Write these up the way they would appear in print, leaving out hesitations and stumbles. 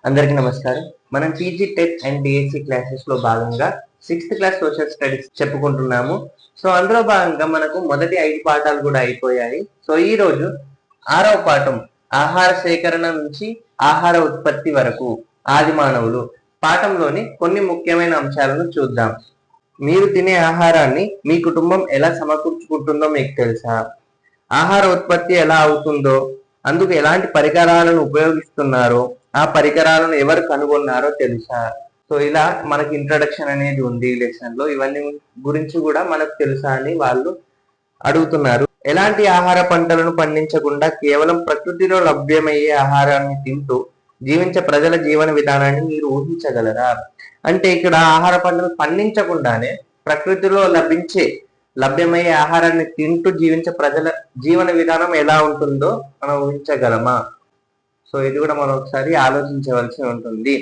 అందరికీ నమస్కారం. మనం PG TET and DSC classes లో భాగంగా 6th క్లాస్ సోషల్ స్టడీస్ చెప్పుకుంటున్నాము. సో అందులో భాగంగా మనకు మొదటి 5 పాఠాలు కూడా అయిపోయాయి. సో ఈ రోజు 6వ పాఠం ఆహార సేకరణ నుంచి ఆహార ఉత్పత్తి వరకు ఆది మానవులు పాఠంలోని కొన్ని ముఖ్యమైన అంశాలను చూద్దాం. మీరు తినే ఆహారాన్ని మీ కుటుంబం ఎలా సమకూర్చుకుంటుందో మీకు తెలుసా? ఆహార ఉత్పత్తి ఎలా అవుతుందో, అందుకు ఎలాంటి పరికరాలను ఉపయోగిస్తున్నారో, ఆ పరికరాలను ఎవరు కనుగొన్నారో తెలుసా? సో ఇలా మనకి ఇంట్రడక్షన్ అనేది ఉంది ఈ లెసన్ లో. ఇవన్నీ గురించి కూడా మనకు తెలుసా అని వాళ్ళు అడుగుతున్నారు. ఎలాంటి ఆహార పంటలను పండించకుండా కేవలం ప్రకృతిలో లభ్యమయ్యే ఆహారాన్ని తింటూ జీవించే ప్రజల జీవన విధానాన్ని మీరు ఊహించగలరా? అంటే ఇక్కడ ఆహార పంటలు పండించకుండానే ప్రకృతిలో లభ్యమయ్యే ఆహారాన్ని తింటూ జీవించే ప్రజల జీవన విధానం ఎలా ఉంటుందో మనం ఊహించగలమా? సో ఇది కూడా మనం ఒకసారి ఆలోచించవలసి ఉంటుంది.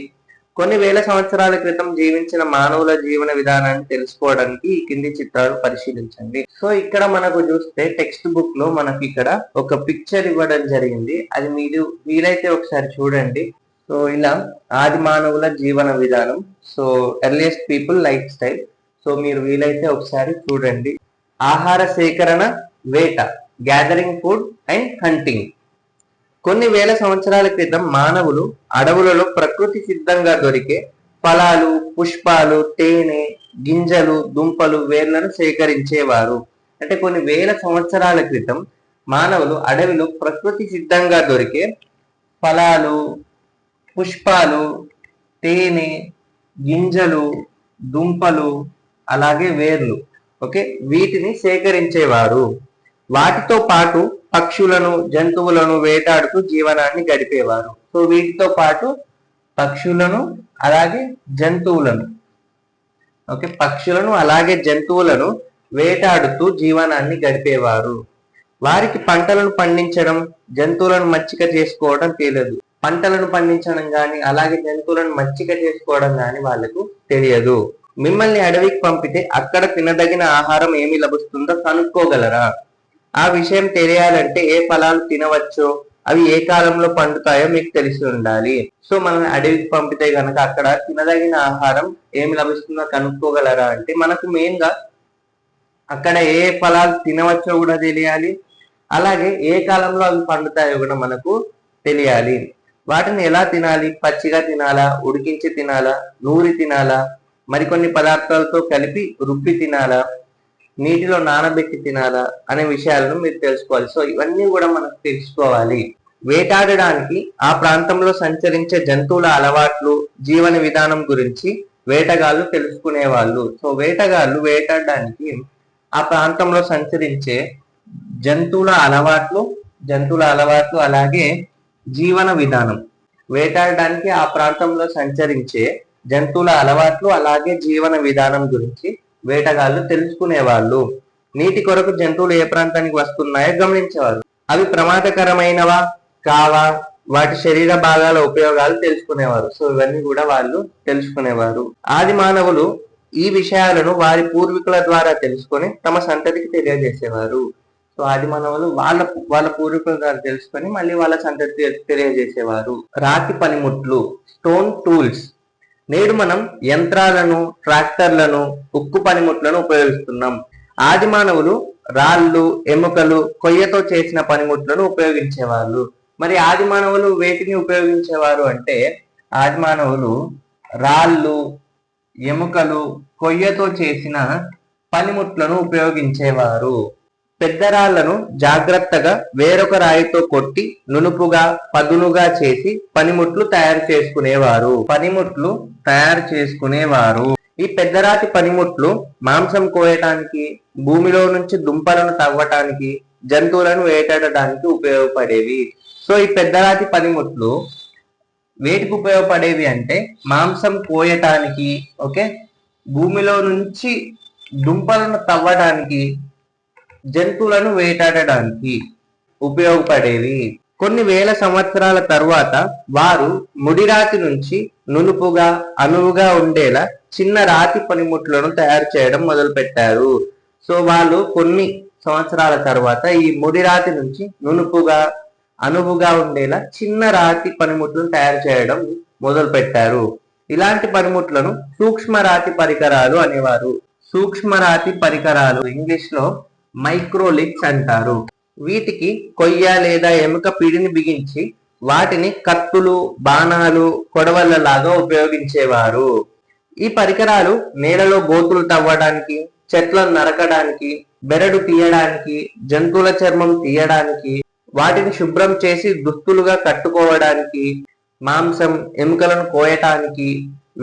కొన్ని వేల సంవత్సరాల క్రితం జీవించిన మానవుల జీవన విధానాన్ని తెలుసుకోవడానికి ఈ కింది చిత్రాలు పరిశీలించండి. సో ఇక్కడ మనకు చూస్తే టెక్స్ట్ బుక్ లో మనకి ఇక్కడ ఒక పిక్చర్ ఇవ్వడం జరిగింది. అది మీరు వీలైతే ఒకసారి చూడండి. సో ఇలా ఆది మానవుల జీవన విధానం, so earliest people life style. So మీరు వీలైతే ఒకసారి చూడండి. ఆహార సేకరణ, వేట, గ్యాదరింగ్ ఫుడ్ అండ్ హంటింగ్. కొన్ని వేల సంవత్సరాల క్రితం మానవులు అడవులలో ప్రకృతి సిద్ధంగా దొరికే ఫలాలు, పుష్పాలు, తేనె, గింజలు, దుంపలు, వేర్లను సేకరించేవారు. అంటే కొన్ని వేల సంవత్సరాల క్రితం మానవులు అడవిలో ప్రకృతి సిద్ధంగా దొరికే ఫలాలు, పుష్పాలు, తేనె, గింజలు, దుంపలు, అలాగే వేర్లు, వీటిని సేకరించేవారు. వాటితో పాటు పక్షులను, జంతువులను వేటాడుతూ జీవనాన్ని గడిపేవారు. సో వీటితో పాటు పక్షులను అలాగే జంతువులను అలాగే జంతువులను వేటాడుతూ జీవనాన్ని గడిపేవారు. వారికి పంటలను పండించడం, జంతువులను మచ్చిక చేసుకోవడం తెలియదు. పంటలను పండించడం గాని అలాగే జంతువులను మచ్చిక చేసుకోవడం గాని వాళ్ళకు తెలియదు. మిమ్మల్ని అడవికి పంపితే అక్కడ తినదగిన ఆహారం ఏమి లభిస్తుందో కనుక్కోగలరా? ఆ విషయం తెలియాలంటే ఏ ఫలాలు తినవచ్చో, అవి ఏ కాలంలో పండుతాయో మీకు తెలిసి ఉండాలి. సో మనం అడవికి పంపితే గనక అక్కడ తినదగిన ఆహారం ఏమి లభిస్తుందో కనుక్కోగలరా అంటే మనకు మెయిన్ గా అక్కడ ఏ ఫలాలు తినవచ్చో కూడా తెలియాలి, అలాగే ఏ కాలంలో అవి పండుతాయో కూడా మనకు తెలియాలి. వాటిని ఎలా తినాలి? పచ్చిగా తినాలా, ఉడికించి తినాలా, నూరి తినాలా, మరికొన్ని పదార్థాలతో కలిపి రుబ్బి తినాలా, నీటిలో నానబెట్టి తినాలా అనే విషయాలను మీరు తెలుసుకోవాలి. సో ఇవన్నీ కూడా మనకు తెలుసుకోవాలి. వేటాడడానికి ఆ ప్రాంతంలో సంచరించే జంతువుల అలవాట్లు, జీవన విధానం గురించి వేటగాళ్ళు తెలుసుకునేవాళ్ళు. సో వేటగాళ్ళు వేటాడడానికి ఆ ప్రాంతంలో సంచరించే జంతువుల అలవాట్లు అలాగే జీవన విధానం, వేటాడడానికి ఆ ప్రాంతంలో సంచరించే జంతువుల అలవాట్లు అలాగే జీవన విధానం గురించి వేటగాళ్ళు తెలుసుకునేవాళ్ళు. నీటి కొరకు జంతువులు ఏ ప్రాంతానికి వస్తున్నాయో గమనించేవారు. అవి ప్రమాదకరమైనవా కావా, వాటి శరీర భాగాల ఉపయోగాలు తెలుసుకునేవారు. సో ఇవన్నీ కూడా వాళ్ళు తెలుసుకునేవారు. ఆది మానవులు ఈ విషయాలను వారి పూర్వీకుల ద్వారా తెలుసుకొని తమ సంతతికి తెలియజేసేవారు. సో ఆది మానవులు వాళ్ళ పూర్వీకుల ద్వారా తెలుసుకొని మళ్ళీ వాళ్ళ సంతతి తెలియజేసేవారు. రాతి పనిముట్లు, స్టోన్ టూల్స్. నేడు మనం యంత్రాలను, ట్రాక్టర్లను, ఉక్కు పనిముట్లను ఉపయోగిస్తున్నాం. ఆది మానవులు రాళ్ళు, ఎముకలు, కొయ్యతో చేసిన పనిముట్లను ఉపయోగించేవాళ్ళు. మరి ఆది మానవులు వేటిని ఉపయోగించేవారు అంటే ఆది మానవులు రాళ్ళు, ఎముకలు, కొయ్యతో చేసిన పనిముట్లను ఉపయోగించేవారు. పెద్ద రాళ్లను జాగ్రత్తగా వేరొక రాయితో కొట్టి నునుపుగా, పదునుగా చేసి పనిముట్లు తయారు చేసుకునేవారు. ఈ పెద్దరాతి పనిముట్లు మాంసం కోయటానికి, భూమిలో నుంచి దుంపలను తవ్వటానికి, జంతువులను వేటాడడానికి ఉపయోగపడేవి. సో ఈ పెద్దరాతి పనిముట్లు వేటికి ఉపయోగపడేవి అంటే మాంసం కోయటానికి, భూమిలో నుంచి దుంపలను తవ్వడానికి, జంతువులను వేటాడడానికి ఉపయోగపడేవి. కొన్ని వేల సంవత్సరాల తరువాత వారు ముడిరాతి నుంచి నునుపుగా, అనువుగా ఉండేలా చిన్న రాతి పనిముట్లను తయారు చేయడం మొదలు పెట్టారు. సో వాళ్ళు కొన్ని సంవత్సరాల తర్వాత ఈ ముడిరాతి నుంచి నునుపుగా, అనువుగా ఉండేలా చిన్న రాతి పనిముట్లను తయారు చేయడం మొదలు పెట్టారు. ఇలాంటి పనిముట్లను సూక్ష్మరాతి పరికరాలు అనేవారు. సూక్ష్మరాతి పరికరాలు ఇంగ్లీష్ లో మైక్రోలిక్స్ అంటారు. వీటికి కొయ్య లేదా ఎముక పిడిని బిగించి వాటిని కత్తులు, బాణాలు, కొడవళ్ళలాగా ఉపయోగించేవారు. ఈ పరికరాలు నేలలో గోతులు తవ్వడానికి, చెట్లను నరకడానికి, బెరడు తీయడానికి, జంతువుల చర్మం తీయడానికి, వాటిని శుభ్రం చేసి దుస్తులుగా కట్టుకోవడానికి, మాంసం, ఎముకలను కోయటానికి,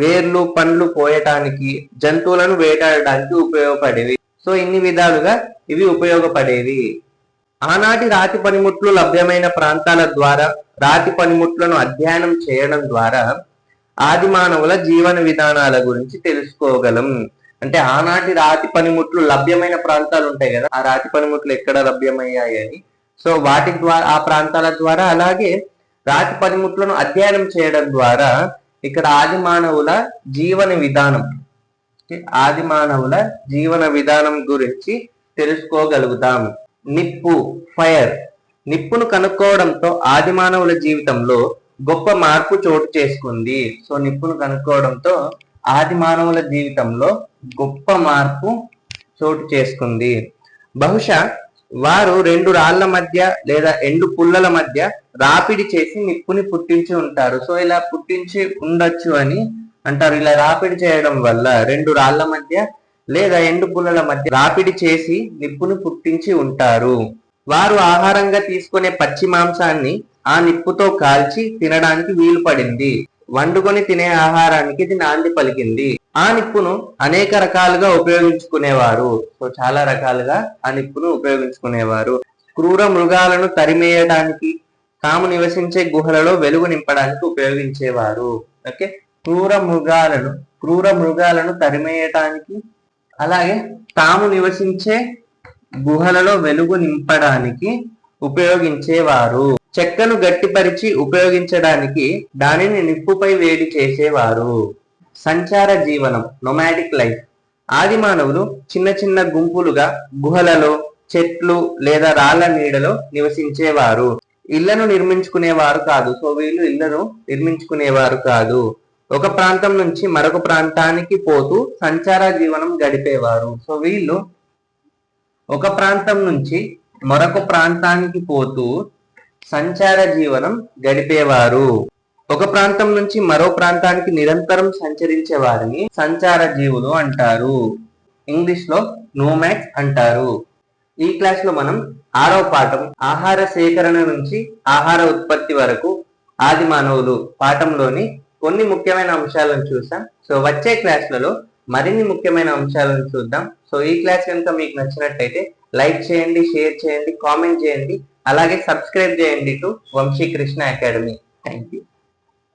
వేర్లు, పండ్లు కోయటానికి, జంతువులను వేటాడడానికి ఉపయోగపడేవి. సో ఇన్ని విధాలుగా ఇవి ఉపయోగపడేవి. ఆనాటి రాతి పనిముట్లు లభ్యమైన ప్రాంతాల ద్వారా రాతి పనిముట్లను అధ్యయనం చేయడం ద్వారా ఆది మానవుల జీవన విధానాల గురించి తెలుసుకోగలం. అంటే ఆనాటి రాతి పనిముట్లు లభ్యమైన ప్రాంతాలు ఉంటాయి కదా, ఆ రాతి పనిముట్లు ఎక్కడ లభ్యమయ్యాయి అని. సో వాటి ద్వారా, ఆ ప్రాంతాల ద్వారా, అలాగే రాతి పనిముట్లను అధ్యయనం చేయడం ద్వారా ఇక్కడ ఆది మానవుల జీవన విధానం గురించి తెలుసుకోగలుగుతాం. నిప్పు, ఫైర్. నిప్పును కనుక్కోవడంతో ఆది మానవుల జీవితంలో గొప్ప మార్పు చోటు చేసుకుంది. సో నిప్పును కనుక్కోవడంతో ఆది మానవుల జీవితంలో గొప్ప మార్పు చోటు చేసుకుంది. బహుశా వారు 2 రాళ్ల మధ్య లేదా ఎండు పుల్లల మధ్య రాపిడి చేసి నిప్పుని పుట్టించి ఉంటారు. సో ఇలా పుట్టించి ఉండొచ్చు అని అంటారు. ఇలా రాపిడి చేయడం వల్ల 2 రాళ్ల మధ్య లేదా ఎండు పుల్లల మధ్య రాపిడి చేసి నిప్పును పుట్టించి ఉంటారు. వారు ఆహారంగా తీసుకునే పచ్చి మాంసాన్ని ఆ నిప్పుతో కాల్చి తినడానికి వీలు పడింది. వండుకొని తినే ఆహారానికి ఇది నాంది పలికింది. ఆ నిప్పును అనేక రకాలుగా ఉపయోగించుకునేవారు. సో చాలా రకాలుగా ఆ నిప్పును ఉపయోగించుకునేవారు. క్రూర మృగాలను తరిమేయడానికి, తాము నివసించే గుహలలో వెలుగు నింపడానికి ఉపయోగించేవారు. ఓకే, క్రూర మృగాలను తరిమేయటానికి, అలాగే తాము నివసించే గుహలలో వెలుగు నింపడానికి ఉపయోగించేవారు. చెక్కను గట్టిపరిచి ఉపయోగించడానికి దానిని నిప్పుపై వేడి చేసేవారు. సంచార జీవనం, నొమాడిక్ లైఫ్. ఆది మానవులు చిన్న చిన్న గుంపులుగా గుహలలో, చెట్లు లేదా రాళ్ల నీడలో నివసించేవారు. ఇళ్లను నిర్మించుకునేవారు కాదు. సో వీళ్ళు ఇళ్లను నిర్మించుకునేవారు కాదు. ఒక ప్రాంతం నుంచి మరొక ప్రాంతానికి పోతూ సంచార జీవనం గడిపేవారు. సో వీళ్ళు ఒక ప్రాంతం నుంచి మరొక ప్రాంతానికి పోతూ సంచార జీవనం గడిపేవారు. ఒక ప్రాంతం నుంచి మరో ప్రాంతానికి నిరంతరం సంచరించే వారిని సంచార జీవులు అంటారు. ఇంగ్లీష్ లో నోమాడ్స్ అంటారు. ఈ క్లాస్ లో మనం 6వ పాఠం ఆహార సేకరణ నుంచి ఆహార ఉత్పత్తి వరకు ఆది మానవులు పాఠంలోని కొన్ని ముఖ్యమైన అంశాలను చూసాం. సో వచ్చే క్లాస్లలో మరిన్ని ముఖ్యమైన అంశాలను చూద్దాం. సో ఈ క్లాస్ కనుక మీకు నచ్చినట్టయితే లైక్ చేయండి, షేర్ చేయండి, కామెంట్ చేయండి, అలాగే సబ్స్క్రైబ్ చేయండి to Vamshi Krishna academy. Thank you.